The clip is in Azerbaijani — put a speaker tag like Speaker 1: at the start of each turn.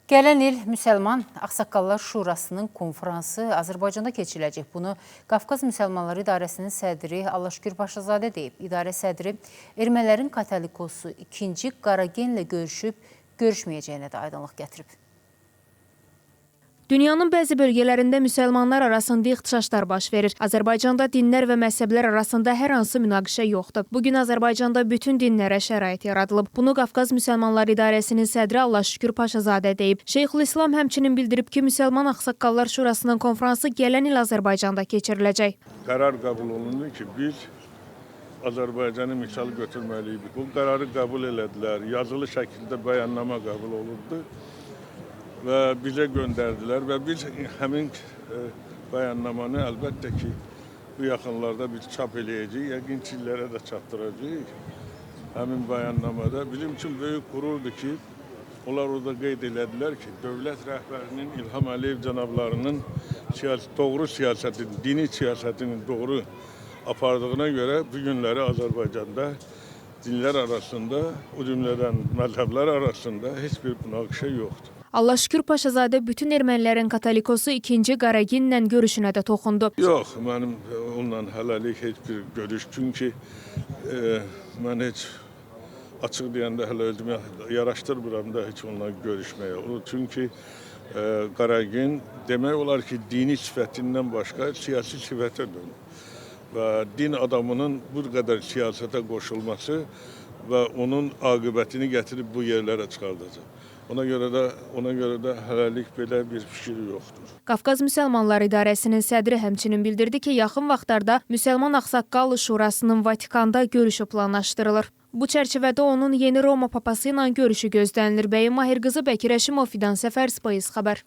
Speaker 1: Gələn il Müsəlman Ağsaqqallar Şurasının konfransı Azərbaycanda keçiriləcək. Bunu Qafqaz Müsəlmanları İdarəsinin sədri Allahşükür Paşazadə deyib. İdarə sədri ermənilərin Katolikosu 2. Qaragenlə görüşməyəcəyinə də aydınlıq gətirib.
Speaker 2: Dünyanın bəzi bölgələrində müsəlmanlar arasında ixtişaşlar baş verir. Azərbaycanda dinlər və məzhəblər arasında hər hansı münaqişə yoxdur. Bugün Azərbaycanda bütün dinlərə şərait yaradılıb. Bunu Qafqaz Müsəlmanları İdarəsinin sədri Allahşükür Paşazadə deyib. Şeyxülislam həmçinin bildirib ki, Müsəlman Ağsaqqallar Şurasının konfransı gələn il Azərbaycanda keçiriləcək.
Speaker 3: Qərar qəbul olundu ki, biz Azərbaycanı misal götürməliyik. Bu qərarı qəbul elədilər. Yazılı şəkildə bəyannama qəbul olundu və bizə göndərdilər və biz həmin bəyannamanı əlbəttə ki, bu yaxınlarda biz çap eləyəcəyik, yəqin illərə də çatdıracağıq. Həmin bəyannamada bizim üçün böyük qürurdur ki, onlar orada qeyd elədilər ki, dövlət rəhbərinin İlham Əliyev cənablarının doğru siyasətin, dini siyasətinin doğru apardığına görə bu günləri Azərbaycanda dinlər arasında, o cümlədən məzhəblər arasında heç bir münaqişə yoxdur.
Speaker 2: Allahşükür Paşazadə bütün ermənilərin Katolikosu 2. Qaraginlə görüşünə də toxundu.
Speaker 3: Yox, mənim onunla hələlik heç bir görüş. Çünki mən heç açıq deyəndə hələ özümə yaraşdırmıram da heç onunla görüşməyə. Çünki Qaragin demək olar ki, dini sifətindən başqa siyasi sifətə dönür. Və din adamının bu qədər siyasətə qoşulması və onun aqibətini gətirib bu yerlərə çıxardacaq. Ona görə də hələlik belə bir fikir yoxdur.
Speaker 2: Qafqaz Müsəlmanları İdarəsinin sədri həmçinin bildirdi ki, yaxın vaxtlarda Müsəlman Ağsaqqal Şurasının Vatikanda görüşü planlaşdırılır. Bu çərçivədə onun yeni Roma papası ilə görüşü gözlənilir. Bəyim Mahir qızı Bəkir Əşimov, Fidan Səfər, Space xəbər.